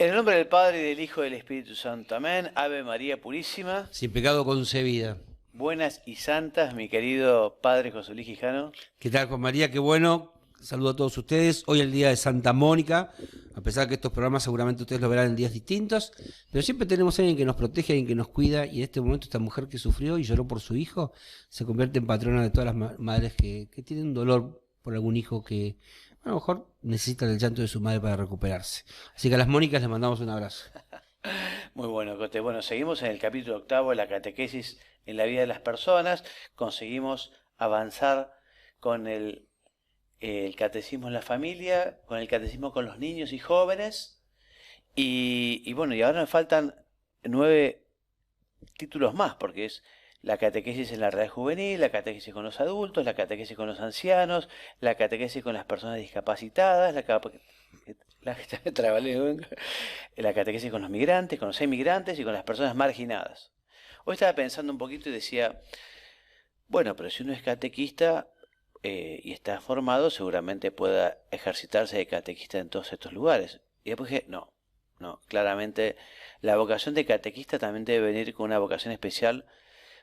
En el nombre del Padre, y del Hijo, y del Espíritu Santo. Amén. Ave María Purísima. Sin pecado concebida. Buenas y santas, mi querido Padre José Luis Quijano. ¿Qué tal, Juan María? Qué bueno. Saludo a todos ustedes. Hoy es el día de Santa Mónica, a pesar que estos programas seguramente ustedes lo verán en días distintos, pero siempre tenemos a alguien que nos protege, alguien que nos cuida, y en este momento esta mujer que sufrió y lloró por su hijo se convierte en patrona de todas las madres que tienen dolor por algún hijo que a lo mejor necesita el llanto de su madre para recuperarse. Así que a las Mónicas les mandamos un abrazo. Muy bueno, Cote. Bueno, seguimos en el capítulo 8 de la catequesis en la vida de las personas. Conseguimos avanzar con el catecismo en la familia, con el catecismo con los niños y jóvenes. Y bueno, y ahora nos faltan 9 títulos más, porque es la catequesis en la realidad juvenil, la catequesis con los adultos, la catequesis con los ancianos, la catequesis con las personas discapacitadas, la catequesis con los migrantes, con los emigrantes y con las personas marginadas. Hoy estaba pensando un poquito y decía, bueno, pero si uno es catequista y está formado, seguramente pueda ejercitarse de catequista en todos estos lugares. Y después dije, no, claramente la vocación de catequista también debe venir con una vocación especial,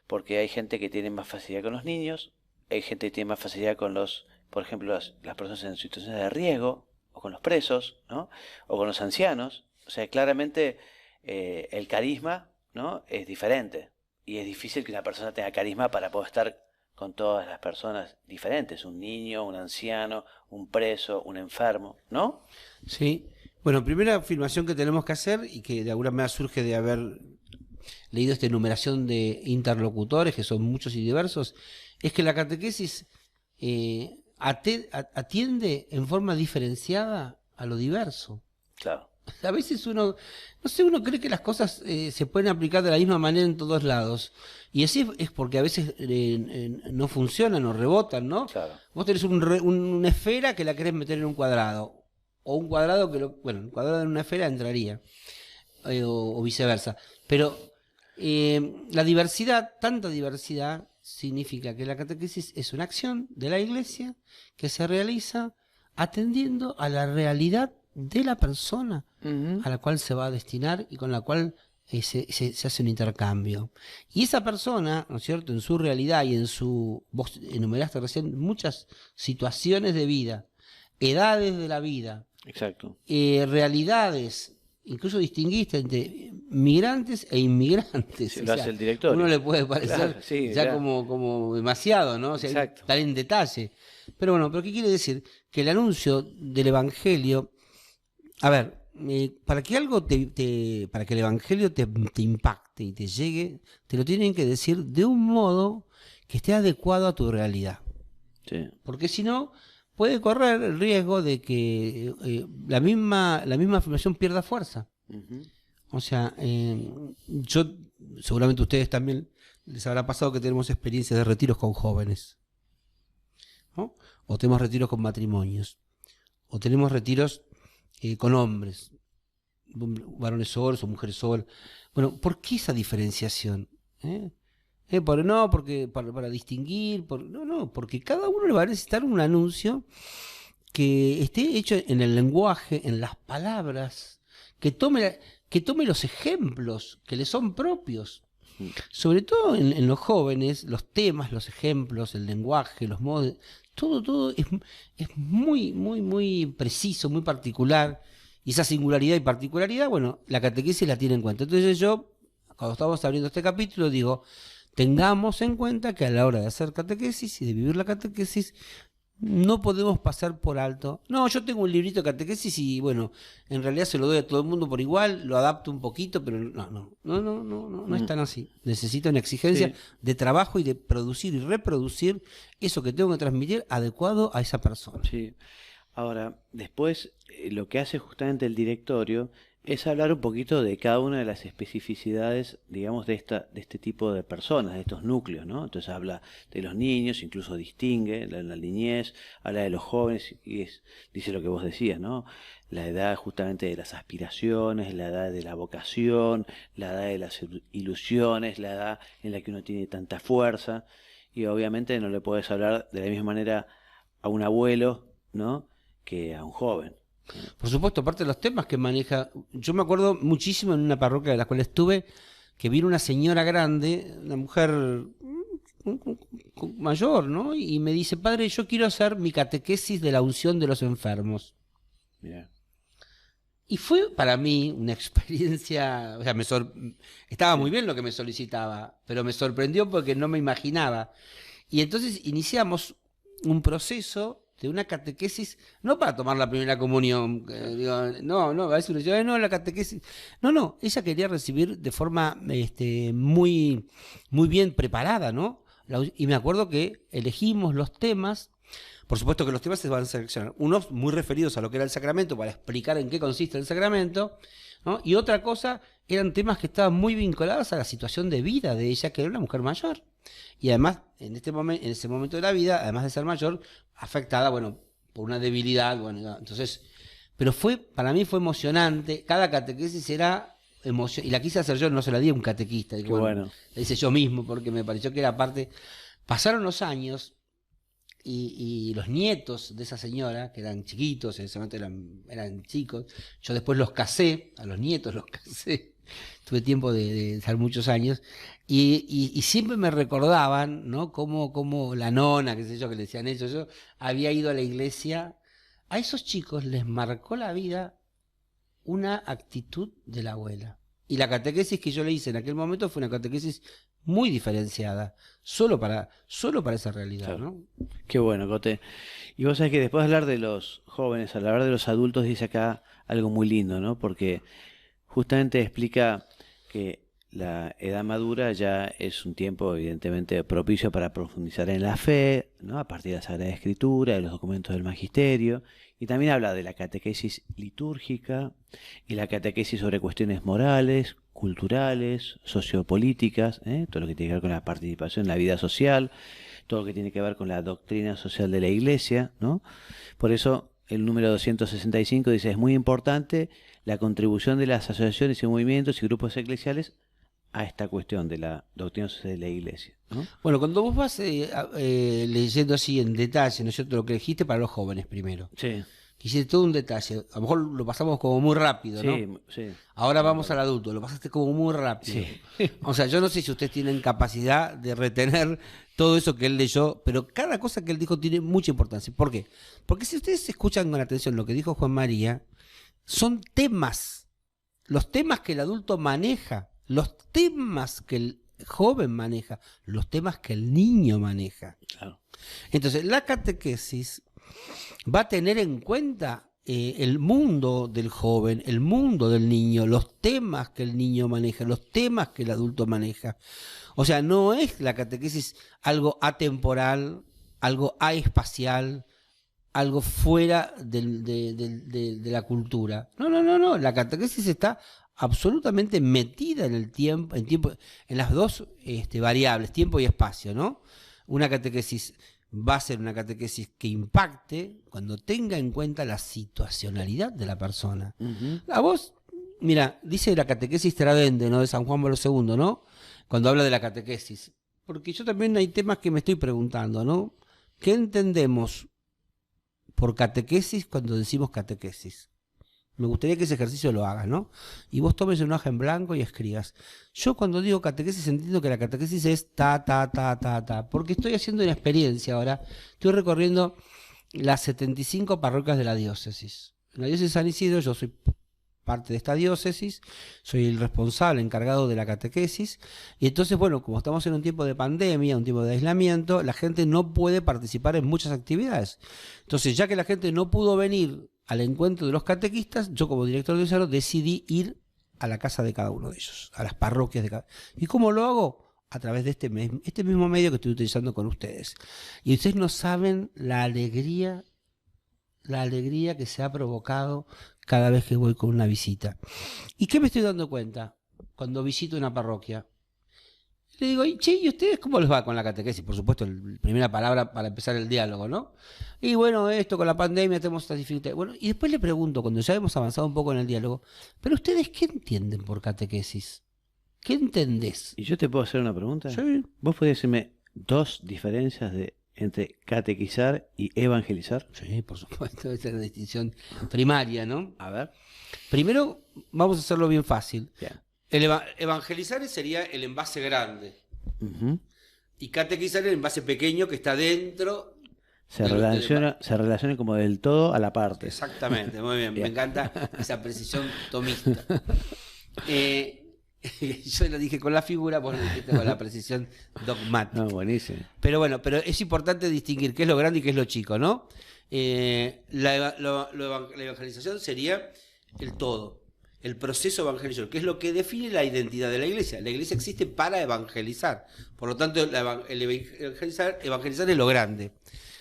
porque hay gente que tiene más facilidad con los niños, hay gente que tiene más facilidad con los, por ejemplo, las personas en situaciones de riesgo, o con los presos, ¿no? O con los ancianos. O sea, claramente el carisma, ¿no? Es diferente. Y es difícil que una persona tenga carisma para poder estar con todas las personas diferentes. Un niño, un anciano, un preso, un enfermo, ¿no? Sí. Bueno, primera afirmación que tenemos que hacer, y que de alguna manera surge de haber leído esta enumeración de interlocutores, que son muchos y diversos, es que la catequesis atiende en forma diferenciada a lo diverso. Claro. A veces uno, no sé, uno cree que las cosas se pueden aplicar de la misma manera en todos lados. Y así es porque a veces no funcionan o rebotan, ¿no? Claro. Vos tenés una esfera que la querés meter en un cuadrado. O un cuadrado bueno, el cuadrado en una esfera entraría. O viceversa. Pero la diversidad, tanta diversidad, significa que la catequesis es una acción de la Iglesia que se realiza atendiendo a la realidad de la persona a la cual se va a destinar y con la cual se hace un intercambio. Y esa persona, ¿no es cierto?, en su realidad y vos enumeraste recién muchas situaciones de vida, edades de la vida, Exacto. realidades, incluso distinguiste entre migrantes e inmigrantes. Sí, o lo sea, hace el directorio. uno le puede parecer Claro, sí, ya ya. como demasiado, ¿no? O sea, Exacto. tal en detalle. Pero bueno, ¿pero qué quiere decir? Que el anuncio del Evangelio, a ver, para que algo para que el Evangelio te impacte y te llegue, te lo tienen que decir de un modo que esté adecuado a tu realidad. Sí. Porque si no, puede correr el riesgo de que la misma afirmación pierda fuerza. Uh-huh. O sea, seguramente ustedes también les habrá pasado que tenemos experiencias de retiros con jóvenes, ¿no? O tenemos retiros con matrimonios, o tenemos retiros con hombres, varones solos o mujeres solas. Bueno, ¿por qué esa diferenciación? Porque para distinguir, porque cada uno le va a necesitar un anuncio que esté hecho en el lenguaje, en las palabras, que tome los ejemplos que le son propios. Sobre todo en los jóvenes, los temas, los ejemplos, el lenguaje, los modos, todo es muy, muy, muy preciso, muy particular. Y esa singularidad y particularidad, bueno, la catequesis la tiene en cuenta. Entonces yo, cuando estamos abriendo este capítulo, digo, tengamos en cuenta que a la hora de hacer catequesis y de vivir la catequesis, no podemos pasar por alto. No, yo tengo un librito de catequesis y bueno, en realidad se lo doy a todo el mundo por igual, lo adapto un poquito, pero no es tan así. Necesita una exigencia Sí. de trabajo y de producir y reproducir eso que tengo que transmitir adecuado a esa persona. Sí. Ahora, después lo que hace justamente el directorio es hablar un poquito de cada una de las especificidades, digamos, de este tipo de personas, de estos núcleos, ¿no? Entonces habla de los niños, incluso distingue la niñez, habla de los jóvenes y dice lo que vos decías, ¿no? La edad justamente de las aspiraciones, la edad de la vocación, la edad de las ilusiones, la edad en la que uno tiene tanta fuerza, y obviamente no le puedes hablar de la misma manera a un abuelo, ¿no?, que a un joven. Por supuesto, aparte de los temas que maneja, yo me acuerdo muchísimo en una parroquia de la cual estuve, que vino una señora grande, una mujer mayor, ¿no? Y me dice, padre, yo quiero hacer mi catequesis de la unción de los enfermos. Mirá. Y fue para mí una experiencia, o sea, estaba muy bien lo que me solicitaba, pero me sorprendió porque no me imaginaba. Y entonces iniciamos un proceso de una catequesis, no para tomar la primera comunión, digo, a veces uno dice, no, la catequesis, no, ella quería recibir de forma muy, muy bien preparada, ¿no? Y me acuerdo que elegimos los temas. Por supuesto que los temas se van a seleccionar. Unos muy referidos a lo que era el sacramento, para explicar en qué consiste el sacramento, ¿no? Y otra cosa, eran temas que estaban muy vinculados a la situación de vida de ella, que era una mujer mayor. Y además, en ese momento de la vida, además de ser mayor, afectada, bueno, por una debilidad, bueno, entonces, pero para mí fue emocionante. Cada catequesis era emoción, y la quise hacer yo, no se la di a un catequista. Digo, bueno, la hice yo mismo, porque me pareció que era parte. Pasaron los años. Y los nietos de esa señora, que eran chiquitos, en ese momento eran chicos, yo después los casé, a los nietos los casé, tuve tiempo de estar muchos años, y siempre me recordaban, ¿no? Como la nona, qué sé yo, que le decían ellos, yo había ido a la iglesia. A esos chicos les marcó la vida una actitud de la abuela. Y la catequesis que yo le hice en aquel momento fue una catequesis muy diferenciada, solo para esa realidad, claro. ¿No? Qué bueno, Cote. Y vos sabés que después de hablar de los jóvenes, al hablar de los adultos, dice acá algo muy lindo, ¿no? Porque justamente explica que la edad madura ya es un tiempo evidentemente propicio para profundizar en la fe, ¿no? A partir de la Sagrada Escritura, de los documentos del Magisterio, y también habla de la catequesis litúrgica y la catequesis sobre cuestiones morales, culturales, sociopolíticas, todo lo que tiene que ver con la participación en la vida social, todo lo que tiene que ver con la doctrina social de la Iglesia, ¿no? Por eso el número 265 dice, es muy importante la contribución de las asociaciones y movimientos y grupos eclesiales a esta cuestión de la doctrina social de la Iglesia, ¿no? Bueno, cuando vos vas leyendo así en detalle, ¿no es cierto?, lo que dijiste para los jóvenes primero. Sí. Hiciste todo un detalle. A lo mejor lo pasamos como muy rápido, ¿no? Sí, sí. Ahora vamos al adulto, lo pasaste como muy rápido. Sí. O sea, yo no sé si ustedes tienen capacidad de retener todo eso que él leyó, pero cada cosa que él dijo tiene mucha importancia. ¿Por qué? Porque si ustedes escuchan con atención lo que dijo Juan María, son temas, los temas que el adulto maneja, los temas que el joven maneja, los temas que el niño maneja. Claro. Entonces, la catequesis va a tener en cuenta el mundo del joven, el mundo del niño, los temas que el niño maneja, los temas que el adulto maneja. O sea, no es la catequesis algo atemporal, algo aespacial, algo fuera de la cultura. No. La catequesis está absolutamente metida en el tiempo, en las dos variables, tiempo y espacio, ¿no? Una catequesis va a ser una catequesis que impacte cuando tenga en cuenta la situacionalidad de la persona. Uh-huh. A vos, mira, dice la catequesis Tradende, ¿no?, de San Juan Pablo II, ¿no?, cuando habla de la catequesis. Porque yo también hay temas que me estoy preguntando, ¿no? ¿Qué entendemos por catequesis cuando decimos catequesis? Me gustaría que ese ejercicio lo hagas, ¿no? Y vos tomes una hoja en blanco y escribas. Yo cuando digo catequesis entiendo que la catequesis es ta, porque estoy haciendo una experiencia ahora. Estoy recorriendo las 75 parroquias de la diócesis. En la diócesis de San Isidro yo soy parte de esta diócesis, soy el responsable, encargado de la catequesis, y entonces, bueno, como estamos en un tiempo de pandemia, un tiempo de aislamiento, la gente no puede participar en muchas actividades. Entonces, ya que la gente no pudo venir al encuentro de los catequistas, yo como director diocesano decidí ir a la casa de cada uno de ellos, a las parroquias de cada. ¿Y cómo lo hago? A través de este mismo medio que estoy utilizando con ustedes. Y ustedes no saben la alegría que se ha provocado cada vez que voy con una visita. ¿Y qué me estoy dando cuenta cuando visito una parroquia? Le digo, che, ¿y ustedes cómo les va con la catequesis? Por supuesto, la primera palabra para empezar el diálogo, ¿no? Y bueno, esto con la pandemia tenemos estas dificultades. Bueno, y después le pregunto, cuando ya hemos avanzado un poco en el diálogo, ¿pero ustedes qué entienden por catequesis? ¿Qué entendés? ¿Y yo te puedo hacer una pregunta? Sí. ¿Vos podés decirme dos diferencias de entre catequizar y evangelizar? Sí, por supuesto, esa es la distinción primaria, ¿no? A ver. Primero, vamos a hacerlo bien fácil. Bien. Evangelizar sería el envase grande Ujú. y catequizar el envase pequeño que está dentro. Se relaciona como del todo a la parte. Exactamente, muy bien. Bien. Me encanta esa precisión tomista. Yo lo dije con la figura, vos lo dijiste con la precisión dogmática. No, buenísimo. Pero bueno, pero es importante distinguir qué es lo grande y qué es lo chico, ¿no? La evangelización sería el todo, el proceso evangelizador, que es lo que define la identidad de la iglesia. La iglesia existe para evangelizar. Por lo tanto, evangelizar es lo grande.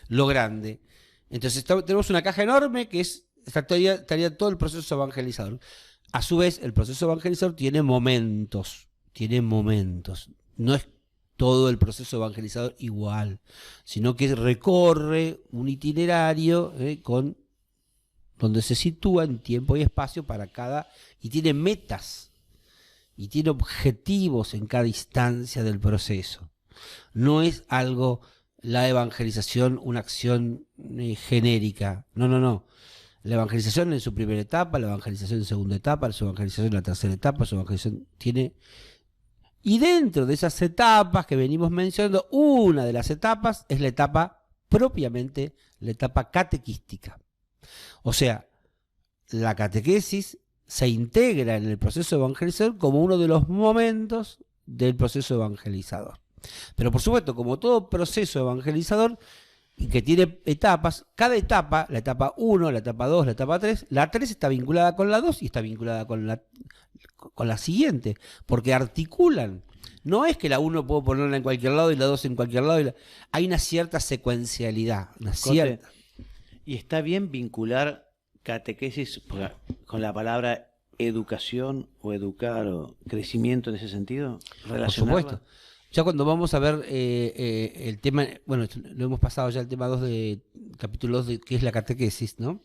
Lo grande. Entonces tenemos una caja enorme que estaría todo el proceso evangelizador. A su vez, el proceso evangelizador tiene momentos. No es todo el proceso evangelizador igual, sino que recorre un itinerario donde se sitúa en tiempo y espacio para cada, y tiene metas, y tiene objetivos en cada instancia del proceso. No es algo, la evangelización, una acción genérica. No. La evangelización en su primera etapa, la evangelización en segunda etapa, la evangelización en la tercera etapa, su evangelización tiene... Y dentro de esas etapas que venimos mencionando, una de las etapas es la etapa propiamente, la etapa catequística. O sea, la catequesis se integra en el proceso evangelizador como uno de los momentos del proceso evangelizador. Pero por supuesto, como todo proceso evangelizador, que tiene etapas, cada etapa, la etapa 1, la etapa 2, la etapa 3, la 3 está vinculada con la 2 y está vinculada con la siguiente, porque articulan. No es que la 1 puedo ponerla en cualquier lado y la 2 en cualquier lado. Hay una cierta secuencialidad. ¿Y está bien vincular catequesis con la palabra educación o educar o crecimiento en ese sentido? Por supuesto. Ya cuando vamos a ver el tema, bueno, lo hemos pasado ya el tema 2 de capítulo 2 que es la catequesis, ¿no?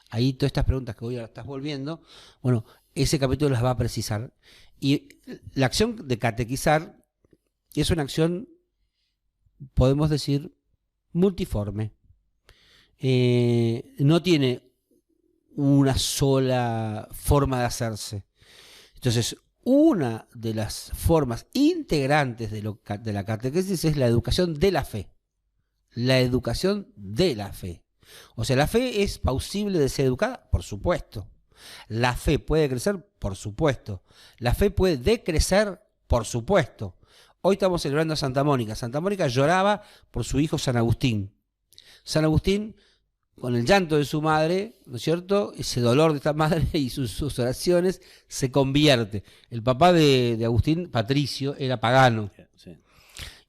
Ahí todas estas preguntas que hoy ahora estás volviendo, bueno, ese capítulo las va a precisar. Y la acción de catequizar es una acción, podemos decir, multiforme. No tiene una sola forma de hacerse. Entonces, una de las formas integrantes de la catequesis es la educación de la fe. La educación de la fe. O sea, ¿la fe es plausible de ser educada? Por supuesto. ¿La fe puede crecer? Por supuesto. ¿La fe puede decrecer? Por supuesto. Hoy estamos celebrando a Santa Mónica. Santa Mónica lloraba por su hijo San Agustín. San Agustín, con el llanto de su madre, ¿no es cierto? Ese dolor de esta madre y sus oraciones, se convierte. El papá de Agustín, Patricio, era pagano. Sí.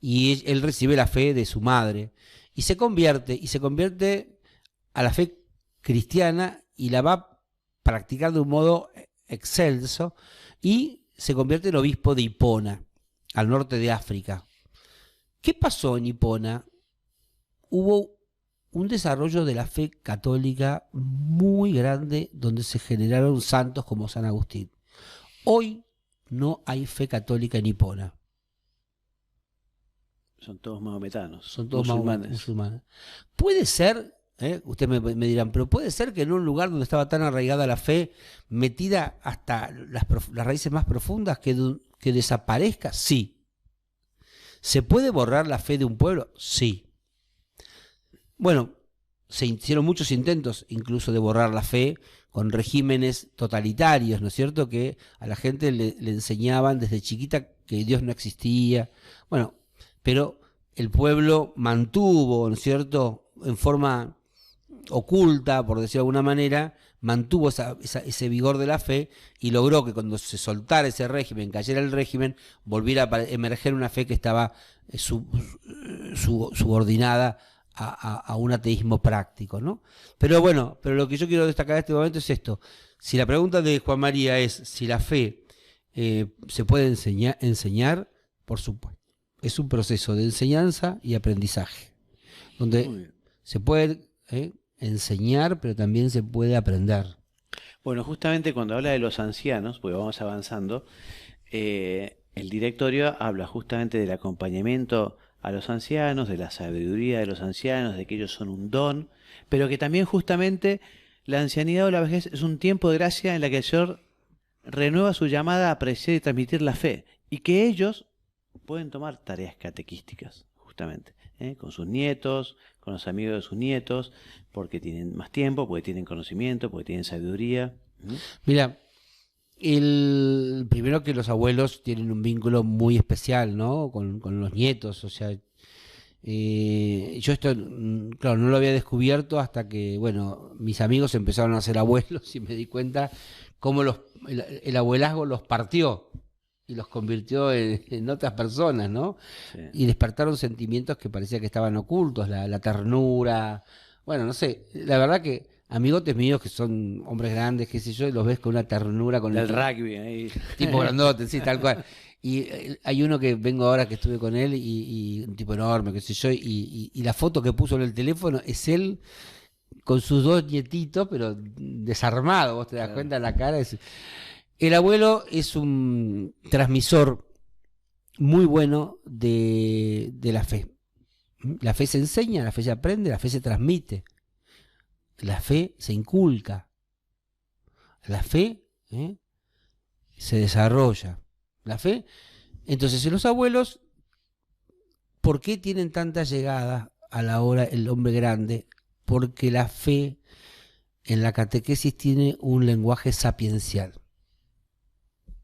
Y él recibe la fe de su madre. Y se convierte a la fe cristiana y la va a practicar de un modo excelso. Y se convierte en obispo de Hipona, al norte de África. ¿Qué pasó en Hipona? Hubo un desarrollo de la fe católica muy grande donde se generaron santos como San Agustín. Hoy no hay fe católica en Hipona. Son todos mahometanos. Son todos musulmanes. Puede ser, ustedes me dirán, pero puede ser que en un lugar donde estaba tan arraigada la fe, metida hasta las raíces más profundas, que desaparezca. Sí. ¿Se puede borrar la fe de un pueblo? Sí. Bueno, se hicieron muchos intentos incluso de borrar la fe con regímenes totalitarios, ¿no es cierto? Que a la gente le enseñaban desde chiquita que Dios no existía. Bueno, pero el pueblo mantuvo, ¿no es cierto?, en forma oculta, por decirlo de alguna manera, mantuvo ese vigor de la fe y logró que cuando se soltara ese régimen, cayera el régimen, volviera a emerger una fe que estaba subordinada a un ateísmo práctico, ¿no? Pero bueno, lo que yo quiero destacar en este momento es esto. Si la pregunta de Juan María es si la fe se puede enseñar, por supuesto. Es un proceso de enseñanza y aprendizaje, donde se puede enseñar, pero también se puede aprender. Bueno, justamente cuando habla de los ancianos, porque vamos avanzando, el directorio habla justamente del acompañamiento a los ancianos, de la sabiduría de los ancianos, de que ellos son un don, pero que también justamente la ancianidad o la vejez es un tiempo de gracia en la que el Señor renueva su llamada a apreciar y transmitir la fe, y que ellos pueden tomar tareas catequísticas, justamente, con sus nietos, con los amigos de sus nietos, porque tienen más tiempo, porque tienen conocimiento, porque tienen sabiduría. Mira, el primero que los abuelos tienen un vínculo muy especial, ¿no? Con los nietos, o sea, yo esto, claro, no lo había descubierto hasta que, bueno, mis amigos empezaron a ser abuelos y me di cuenta cómo el abuelazgo los partió y los convirtió en otras personas, ¿no? Sí. Y despertaron sentimientos que parecía que estaban ocultos, la ternura, bueno, no sé, la verdad que amigotes míos que son hombres grandes, qué sé yo, los ves con una ternura, con Del rugby ahí. tipo grandote, sí, tal cual. Y hay uno que vengo ahora que estuve con él y un tipo enorme, qué sé yo, y la foto que puso en el teléfono es él con sus dos nietitos, pero desarmado, vos te das cuenta, la cara es... El abuelo es un transmisor muy bueno de la fe. La fe se enseña, la fe se aprende, la fe se transmite. La fe se inculca. La fe se desarrolla. La fe. Entonces, en los abuelos, ¿por qué tienen tanta llegada a la hora el hombre grande? Porque la fe en la catequesis tiene un lenguaje sapiencial.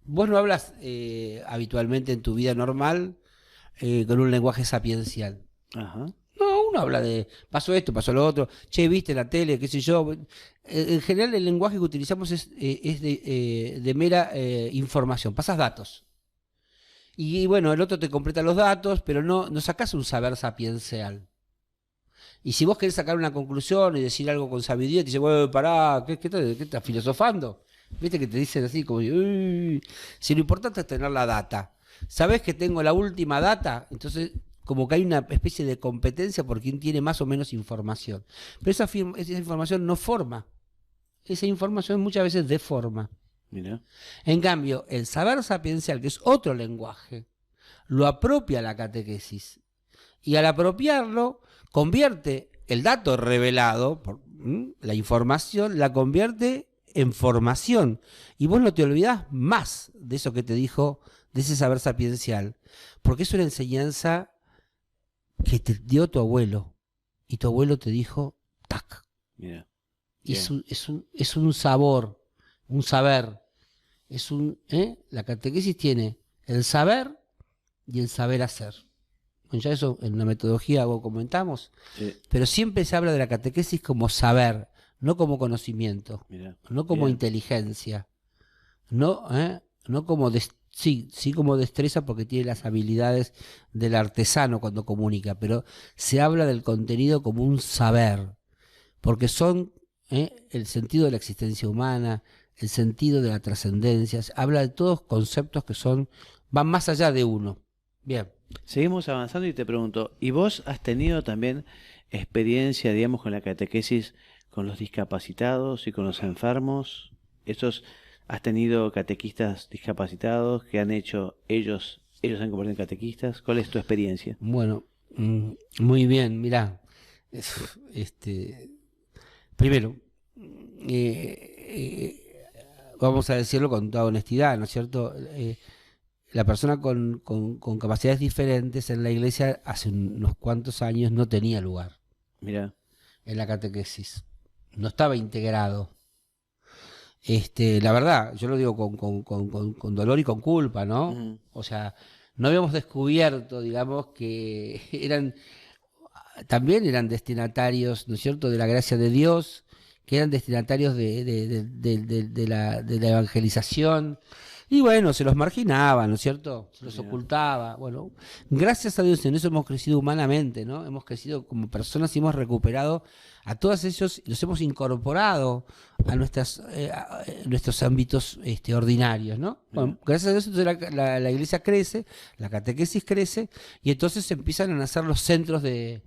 Vos no hablas habitualmente en tu vida normal con un lenguaje sapiencial. Ajá. No, uno habla de pasó esto, pasó lo otro, che, viste la tele, qué sé yo. En general el lenguaje que utilizamos es de mera información, pasas datos. Y bueno, el otro te completa los datos, pero no sacás un saber sapiencial. Y si vos querés sacar una conclusión y decir algo con sabiduría, te dice, bueno, pará, ¿qué estás filosofando? Viste que te dicen así como, uy. Si lo importante es tener la data. ¿Sabés que tengo la última data? Entonces, como que hay una especie de competencia por quien tiene más o menos información. Pero esa información no forma. Esa información muchas veces deforma. Mira. En cambio, el saber sapiencial, que es otro lenguaje, lo apropia la catequesis. Y al apropiarlo, convierte el dato revelado, la información, la convierte en formación. Y vos no te olvidás más de eso que te dijo, de ese saber sapiencial. Porque es una enseñanza que te dio tu abuelo. Y tu abuelo te dijo, tac. Mira. Es un sabor, un saber. La catequesis tiene el saber y el saber hacer. Bueno, ya eso en la metodología vos comentamos. Sí. Pero siempre se habla de la catequesis como saber, no como conocimiento, Mirá, no como inteligencia, no como sí como destreza porque tiene las habilidades del artesano cuando comunica, pero se habla del contenido como un saber, porque son el sentido de la existencia humana, el sentido de la trascendencia, habla de todos conceptos que van más allá de uno. Bien. Seguimos avanzando y te pregunto, ¿y vos has tenido también experiencia, digamos, con la catequesis con los discapacitados y con los enfermos? ¿Has tenido catequistas discapacitados que han hecho ellos han convertido en catequistas? ¿Cuál es tu experiencia? Bueno, muy bien, mirá. Primero, vamos a decirlo con toda honestidad, ¿no es cierto? La persona con capacidades diferentes en la iglesia hace unos cuantos años no tenía lugar. Mirá. En la catequesis. No estaba integrado. La verdad, yo lo digo con dolor y con culpa, ¿no? Uh-huh. O sea, no habíamos descubierto, digamos, que también eran destinatarios, ¿no es cierto?, de la gracia de Dios, que eran destinatarios de la evangelización. Y bueno, se los marginaba, ¿no es cierto? Se los ocultaba. Bueno, gracias a Dios en eso hemos crecido humanamente, ¿no? Hemos crecido como personas y hemos recuperado a todos ellos, los hemos incorporado a nuestros ámbitos ordinarios, ¿no? Bueno, gracias a Dios entonces la iglesia crece, la catequesis crece, y entonces empiezan a nacer los centros de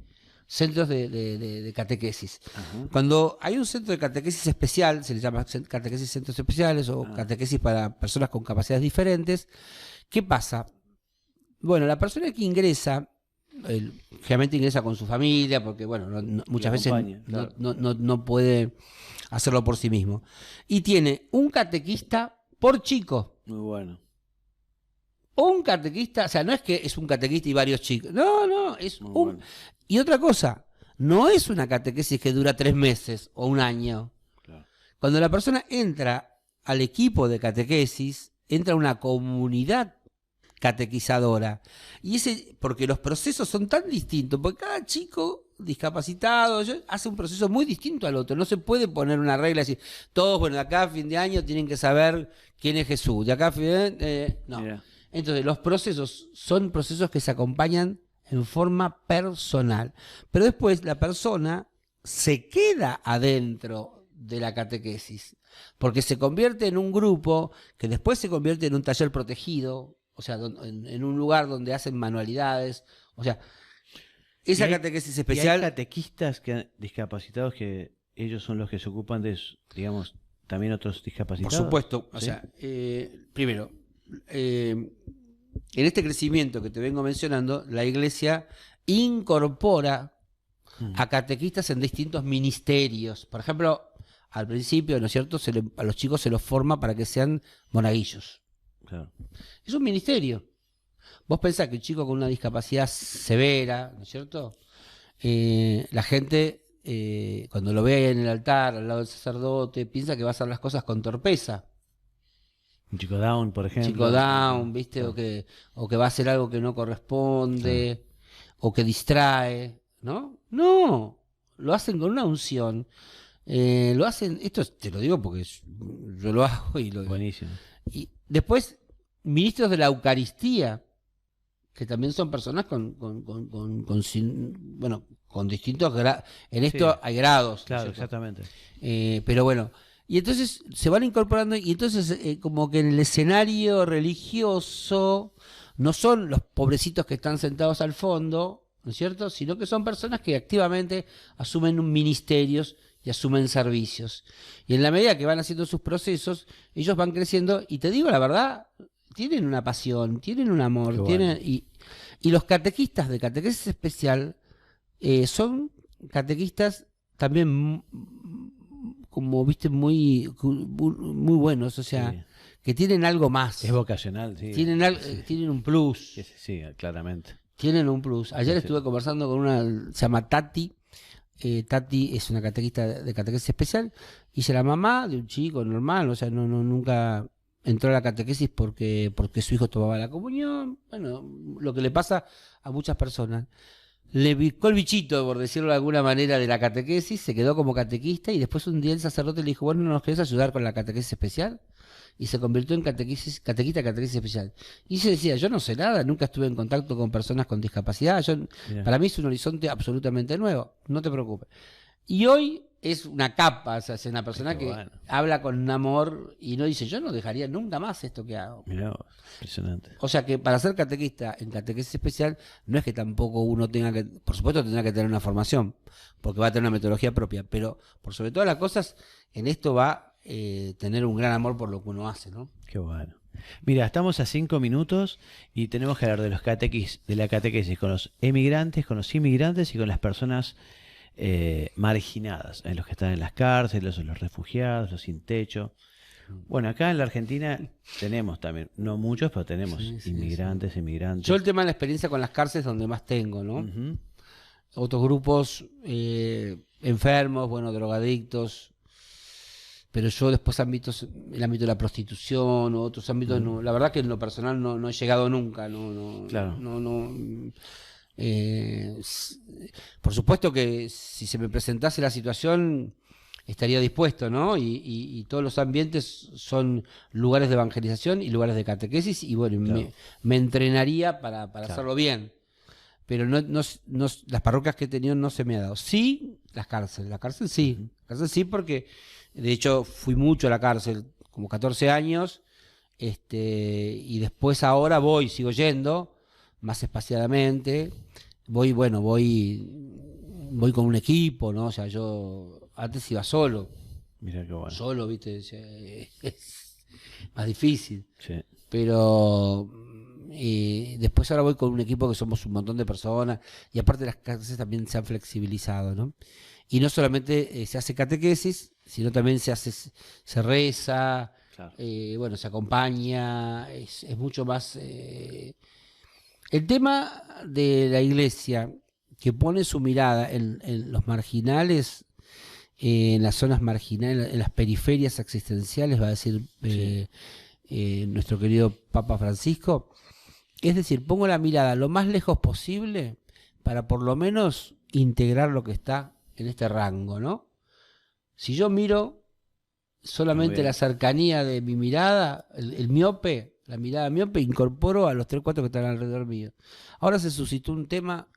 catequesis. Uh-huh. Cuando hay un centro de catequesis especial, se le llama catequesis centros especiales o catequesis para personas con capacidades diferentes, ¿qué pasa? Bueno, la persona que ingresa generalmente ingresa con su familia, porque bueno, muchas veces claro. no puede hacerlo por sí mismo. Y tiene un catequista por chico. Muy bueno. Un catequista, o sea, no es que es un catequista y varios chicos. No, es Muy un... bueno. Y otra cosa, no es una catequesis que dura 3 meses o un año. Claro. Cuando la persona entra al equipo de catequesis, entra a una comunidad catequizadora. Y porque los procesos son tan distintos, porque cada chico discapacitado hace un proceso muy distinto al otro. No se puede poner una regla y decir, todos, bueno, de acá a fin de año tienen que saber quién es Jesús. De acá a fin de no. Mira. Entonces, los procesos son procesos que se acompañan en forma personal. Pero después la persona se queda adentro de la catequesis, porque se convierte en un grupo que después se convierte en un taller protegido, o sea, en un lugar donde hacen manualidades, o sea, esa catequesis ¿Y especial... hay catequistas discapacitados que ellos son los que se ocupan de, digamos, también otros Por discapacitados? supuesto, o ¿Sí? sea, primero, en este crecimiento que te vengo mencionando, la Iglesia incorpora a catequistas en distintos ministerios. Por ejemplo, al principio, ¿no es cierto?, a los chicos se los forma para que sean monaguillos. Claro. Es un ministerio. Vos pensás que un chico con una discapacidad severa, ¿no es cierto?, la gente, cuando lo ve en el altar, al lado del sacerdote, piensa que va a hacer las cosas con torpeza. Un chico down, por ejemplo. Chico down, ¿viste? Claro. O que va a hacer algo que no corresponde, o que distrae, ¿no? No, lo hacen con una unción. Lo hacen, esto te lo digo porque yo lo hago Buenísimo. y después, ministros de la Eucaristía, que también son personas bueno, con distintos grados. En esto Sí. hay grados. Claro, ¿no es cierto? exactamente. Pero bueno, y entonces se van incorporando y entonces como que en el escenario religioso no son los pobrecitos que están sentados al fondo, ¿no es cierto? Sino que son personas que activamente asumen ministerios y asumen servicios. Y en la medida que van haciendo sus procesos, ellos van creciendo y te digo la verdad, tienen una pasión, tienen un amor, Qué bueno. y los catequistas de catequesis especial son catequistas también como viste muy buenos, o sea, Sí. que tienen algo más, Es vocacional, sí. tienen un plus, Sí, claramente. tienen un plus. Ayer Sí. estuve conversando con una, se llama Tati. Tati es una catequista de catequesis especial y es la mamá de un chico normal, o sea, nunca entró a la catequesis porque su hijo tomaba la comunión, bueno, lo que le pasa a muchas personas. Le picó el bichito, por decirlo de alguna manera, de la catequesis, se quedó como catequista y después un día el sacerdote le dijo, bueno, ¿no nos querés ayudar con la catequesis especial? Y se convirtió en catequista de catequesis especial. Y se decía, yo no sé nada, nunca estuve en contacto con personas con discapacidad, Mirá. para mí es un horizonte absolutamente nuevo, no te preocupes. Y hoy es una capa, o sea, es una persona Qué que bueno. habla con amor y no dice, yo no dejaría nunca más esto que hago. Mirá vos, impresionante. O sea que para ser catequista en catequesis especial no es que tampoco uno tenga que, por supuesto tendrá que tener una formación, porque va a tener una metodología propia, pero por sobre todas las cosas, en esto va a tener un gran amor por lo que uno hace, ¿no? Qué bueno. Mira, estamos a 5 minutos y tenemos que hablar de de la catequesis con los emigrantes, con los inmigrantes y con las personas marginadas, en los que están en las cárceles, los refugiados, los sin techo. Bueno, acá en la Argentina tenemos también, no muchos, pero tenemos inmigrantes, emigrantes. Yo el tema de la experiencia con las cárceles es donde más tengo, ¿no? Ujú. Otros grupos enfermos, bueno, drogadictos, pero yo después el ámbito de la prostitución o otros ámbitos, no, la verdad que en lo personal no he llegado nunca, Claro. Por supuesto que si se me presentase la situación estaría dispuesto, ¿no? Y todos los ambientes son lugares de evangelización y lugares de catequesis y bueno, Claro. me entrenaría para hacerlo bien. Pero las parroquias que he tenido no se me ha dado. Sí, la cárcel sí. La cárcel sí porque, de hecho, fui mucho a la cárcel, como 14 años, y después ahora sigo yendo, más espaciadamente. Voy con un equipo, ¿no? O sea, yo antes iba solo. Mirá qué bueno. Solo, ¿viste? Es más difícil. Sí. Pero Después ahora voy con un equipo que somos un montón de personas y aparte las clases también se han flexibilizado, ¿no? Y no solamente se hace catequesis, sino también se reza, Claro. bueno, se acompaña, es mucho más... El tema de la iglesia que pone su mirada en los marginales, en las zonas marginales, en las periferias existenciales, va a decir nuestro querido Papa Francisco, es decir, pongo la mirada lo más lejos posible para por lo menos integrar lo que está en este rango, ¿no? Si yo miro solamente la cercanía de mi mirada, el miope, la mirada miope, incorporo a los 3 o 4 que están alrededor mío. Ahora se suscitó un tema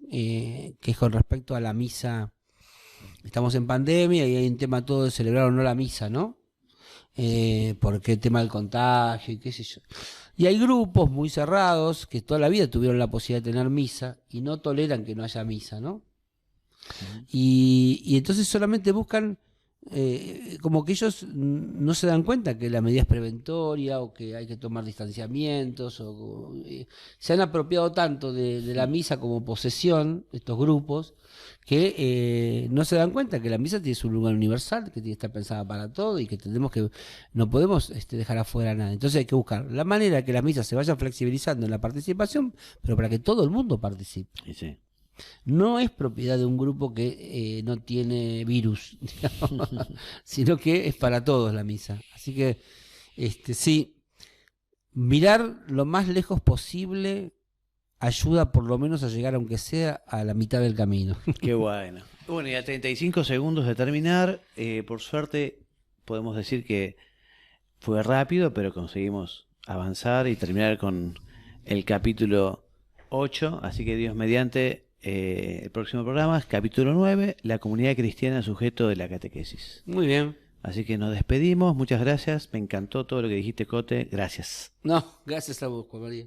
que es con respecto a la misa. Estamos en pandemia y hay un tema todo de celebrar o no la misa, ¿no? Porque el tema del contagio y qué sé yo. Y hay grupos muy cerrados que toda la vida tuvieron la posibilidad de tener misa y no toleran que no haya misa, ¿no? Y entonces solamente buscan, como que ellos no se dan cuenta que la medida es preventoria o que hay que tomar distanciamientos. Se han apropiado tanto de la misa como posesión, estos grupos, que no se dan cuenta que la misa tiene su lugar universal, que tiene que estar pensada para todo y que no podemos dejar afuera a nadie. Entonces hay que buscar la manera que la misa se vaya flexibilizando en la participación, pero para que todo el mundo participe. Sí. No es propiedad de un grupo que no tiene virus, digamos, sino que es para todos la misa. Así que sí, mirar lo más lejos posible ayuda por lo menos a llegar, aunque sea, a la mitad del camino. Qué bueno. Bueno, y a 35 segundos de terminar, por suerte podemos decir que fue rápido, pero conseguimos avanzar y terminar con el capítulo 8, así que Dios mediante, el próximo programa es capítulo 9, la comunidad cristiana sujeto de la catequesis. Muy bien. Así que nos despedimos, muchas gracias, me encantó todo lo que dijiste, Cote, gracias. No, gracias a vos, Juan María.